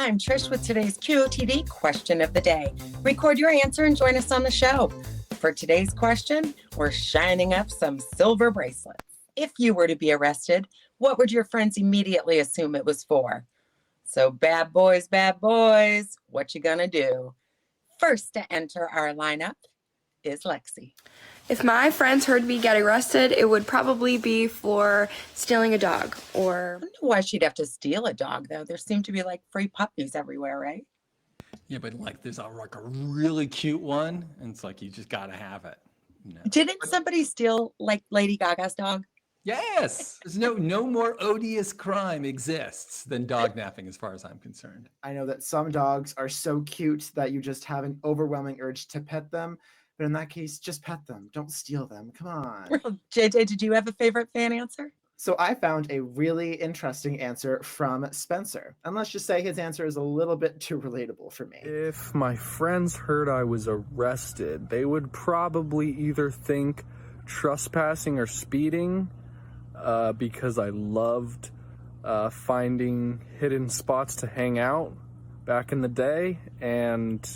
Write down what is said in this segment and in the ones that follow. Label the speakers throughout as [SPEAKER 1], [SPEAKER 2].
[SPEAKER 1] I'm Trish with today's QOTD Question of the Day. Record your answer and join us on the show. For today's question, we're shining up some silver bracelets. If you were to be arrested, what would your friends immediately assume it was for? So bad boys, what you gonna do? First to enter our lineup is Lexi.
[SPEAKER 2] If my friends heard me get arrested, it would probably be for stealing a dog or...
[SPEAKER 1] I don't know why she'd have to steal a dog, though. There seem to be like free puppies everywhere, right?
[SPEAKER 3] Yeah, but like there's a really cute one, and it's like you just gotta have it. You know?
[SPEAKER 1] Didn't somebody steal like Lady Gaga's dog?
[SPEAKER 3] Yes, there's no more odious crime exists than dog napping, as far as I'm concerned.
[SPEAKER 4] I know that some dogs are so cute that you just have an overwhelming urge to pet them. But in that case, just pet them. Don't steal them. Come on.
[SPEAKER 1] Well, JJ, did you have a favorite fan answer?
[SPEAKER 4] So I found a really interesting answer from Spencer. And let's just say his answer is a little bit too relatable for me.
[SPEAKER 5] If my friends heard I was arrested, they would probably either think trespassing or speeding, because I loved finding hidden spots to hang out back in the day, and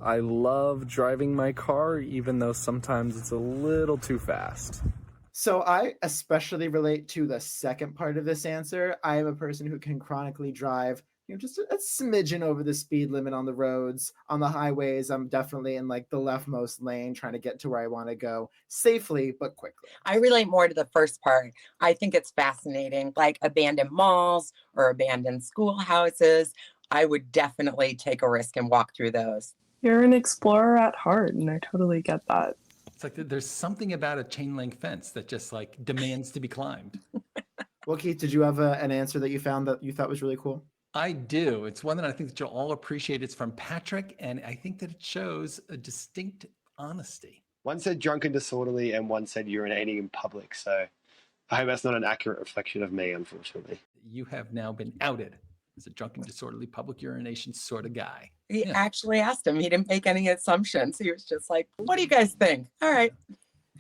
[SPEAKER 5] I love driving my car, even though sometimes it's a little too fast.
[SPEAKER 4] So I especially relate to the second part of this answer. I am a person who can chronically drive, just a smidgen over the speed limit on the roads. On the highways, I'm definitely in like the leftmost lane trying to get to where I want to go safely but quickly.
[SPEAKER 1] I relate more to the first part. I think it's fascinating, like abandoned malls or abandoned schoolhouses. I would definitely take a risk and walk through those.
[SPEAKER 6] You're an explorer at heart, and I totally get that.
[SPEAKER 3] It's like there's something about a chain link fence that just like demands to be climbed.
[SPEAKER 4] Well, Keith, did you have an answer that you found that you thought was really cool?
[SPEAKER 3] I do. It's one that I think that you'll all appreciate. It's from Patrick, and I think that it shows a distinct honesty.
[SPEAKER 7] One said drunk and disorderly, and one said urinating in public. So I hope that's not an accurate reflection of me, unfortunately.
[SPEAKER 3] You have now been outed as a drunk and disorderly public urination sort of guy.
[SPEAKER 1] He actually asked him. He didn't make any assumptions. He was just like, what do you guys think? All right.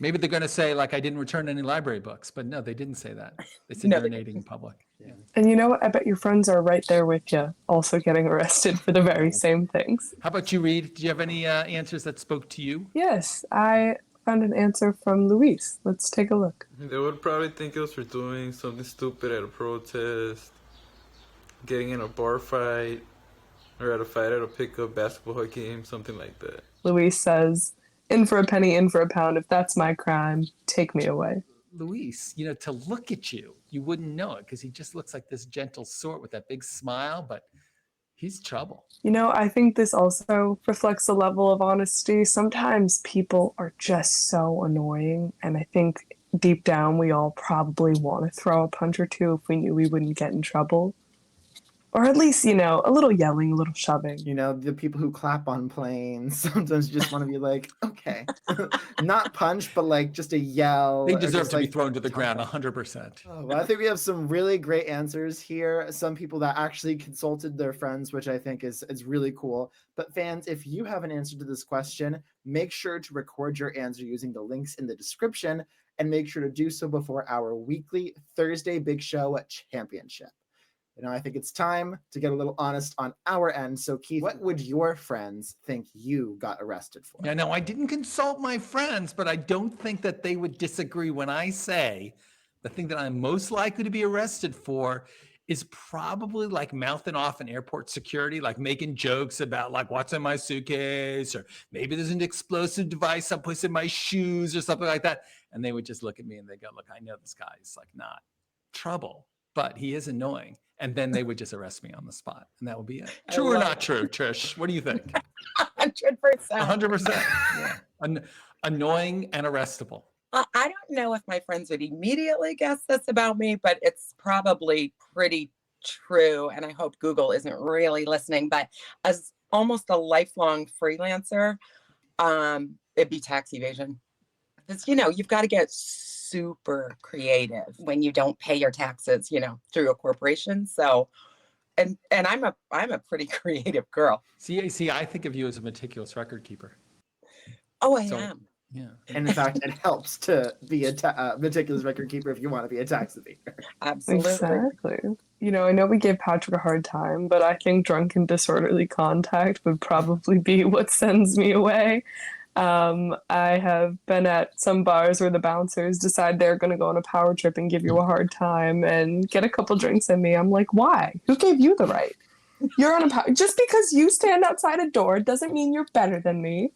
[SPEAKER 3] Maybe they're going to say, like, I didn't return any library books. But no, they didn't say that. They said urinating in public. Yeah.
[SPEAKER 6] And you know what? I bet your friends are right there with you, also getting arrested for the very same things.
[SPEAKER 3] How about you, Reed? Do you have any answers that spoke to you?
[SPEAKER 6] Yes, I found an answer from Luis. Let's take a look.
[SPEAKER 8] They would probably think it was for doing something stupid at a protest, getting in a bar fight, or at a fight at a pickup basketball game, something like that.
[SPEAKER 6] Luis says, in for a penny, in for a pound. If that's my crime, take me away.
[SPEAKER 3] Luis, to look at you, you wouldn't know it because he just looks like this gentle sort with that big smile, but he's trouble.
[SPEAKER 6] I think this also reflects a level of honesty. Sometimes people are just so annoying, and I think deep down we all probably want to throw a punch or two if we knew we wouldn't get in trouble. Or at least, a little yelling, a little shoving.
[SPEAKER 4] The people who clap on planes, sometimes you just want to be like, okay. Not punch, but like just a yell.
[SPEAKER 3] They deserve to be thrown to the ground 100%.
[SPEAKER 4] Oh, well, I think we have some really great answers here. Some people that actually consulted their friends, which I think is really cool. But fans, if you have an answer to this question, make sure to record your answer using the links in the description, and make sure to do so before our weekly Thursday Big Show Championship. I think it's time to get a little honest on our end. So, Keith, what would your friends think you got arrested for?
[SPEAKER 3] Yeah, no, I didn't consult my friends, but I don't think that they would disagree when I say the thing that I'm most likely to be arrested for is probably like mouthing off in airport security, like making jokes about like what's in my suitcase, or maybe there's an explosive device someplace in my shoes or something like that. And they would just look at me and they go, look, I know this guy is like not trouble, but he is annoying. And then they would just arrest me on the spot. And that would be it. True or not true, Trish? What do you think?
[SPEAKER 1] 100%.
[SPEAKER 3] 100%. Yeah. Annoying and arrestable.
[SPEAKER 1] I don't know if my friends would immediately guess this about me, but it's probably pretty true. And I hope Google isn't really listening. But as almost a lifelong freelancer, it'd be tax evasion. Because, you've got to get super creative when you don't pay your taxes, through a corporation. So, and I'm a pretty creative girl.
[SPEAKER 3] See, I think of you as a meticulous record keeper.
[SPEAKER 1] Oh, I am.
[SPEAKER 3] Yeah.
[SPEAKER 4] And in fact, it helps to be a meticulous record keeper if you want to be a tax evader.
[SPEAKER 1] Absolutely.
[SPEAKER 6] Exactly. You know, I know we gave Patrick a hard time, but I think drunk and disorderly contact would probably be what sends me away. I have been at some bars where the bouncers decide they're going to go on a power trip and give you a hard time and get a couple drinks in me. I'm like, why? Who gave you the right? You're on a power. Just because you stand outside a door doesn't mean you're better than me.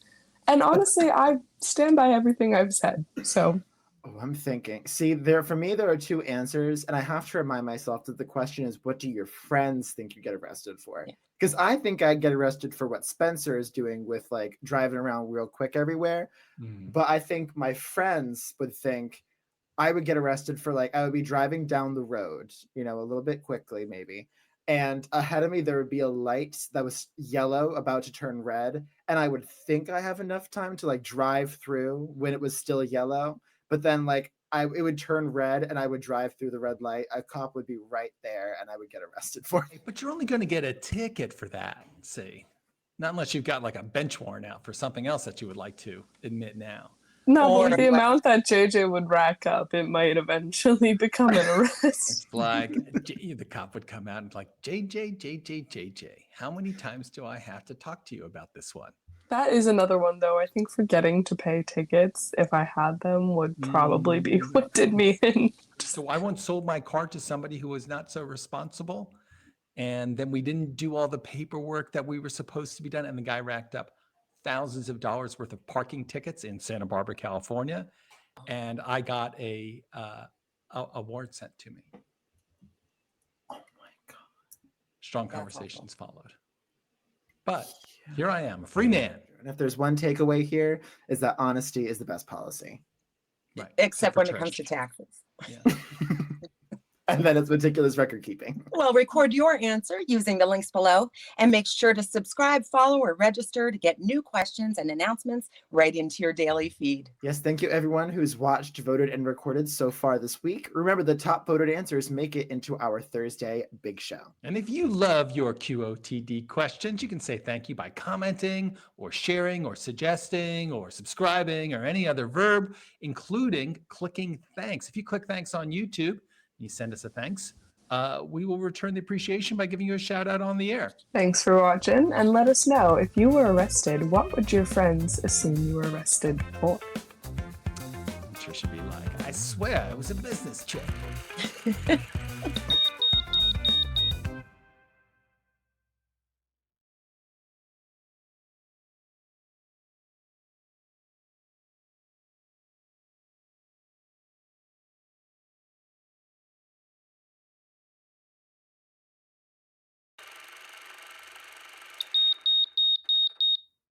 [SPEAKER 6] And honestly, I stand by everything I've said. So
[SPEAKER 4] Oh, I'm thinking. See, for me, there are two answers, and I have to remind myself that the question is, what do your friends think you get arrested for?
[SPEAKER 1] Yeah.
[SPEAKER 4] Because I think I'd get arrested for what Spencer is doing with like driving around real quick everywhere. But I think my friends would think I would get arrested for like I would be driving down the road, you know, a little bit quickly maybe. And ahead of me there would be a light that was yellow about to turn red, and I would think I have enough time to like drive through when it was still yellow, but then like it would turn red and I would drive through the red light. A cop would be right there and I would get arrested for it.
[SPEAKER 3] But you're only going to get a ticket for that, see? Not unless you've got like a bench warrant out for something else that you would like to admit now.
[SPEAKER 6] no, but
[SPEAKER 1] Or
[SPEAKER 6] with the amount that JJ would rack up, it might eventually become an arrest.
[SPEAKER 3] It's like the cop would come out and like, JJ, how many times do I have to talk to you about this one?
[SPEAKER 6] That is another one, though. I think forgetting to pay tickets, if I had them, would probably be what did me in.
[SPEAKER 3] So I once sold my car to somebody who was not so responsible. And then we didn't do all the paperwork that we were supposed to be done. And the guy racked up thousands of dollars worth of parking tickets in Santa Barbara, California. And I got a warrant sent to me.
[SPEAKER 4] Oh my God.
[SPEAKER 3] Strong
[SPEAKER 1] That's
[SPEAKER 3] conversations followed. But here I am, a free man.
[SPEAKER 4] And if there's one takeaway here, is that honesty is the best policy.
[SPEAKER 3] Right.
[SPEAKER 1] except
[SPEAKER 3] for
[SPEAKER 1] when it comes to
[SPEAKER 3] treasure.
[SPEAKER 1] taxes.
[SPEAKER 3] Yeah.
[SPEAKER 4] And then it's meticulous record keeping.
[SPEAKER 1] Well, record your answer using the links below and make sure to subscribe, follow, or register to get new questions and announcements right into your daily feed.
[SPEAKER 4] Yes, thank you everyone who's watched, voted, and recorded so far this week. Remember, the top voted answers make it into our Thursday Big Show.
[SPEAKER 3] And if you love your QOTD questions, you can say thank you by commenting or sharing or suggesting or subscribing or any other verb, including clicking thanks. If you click thanks on YouTube, you send us a thanks, we will return the appreciation by giving you a shout out on the air.
[SPEAKER 6] Thanks for watching, and let us know if you were arrested, what would your friends assume you were arrested for?
[SPEAKER 3] I'm sure she'd be like, I swear it was a business trip.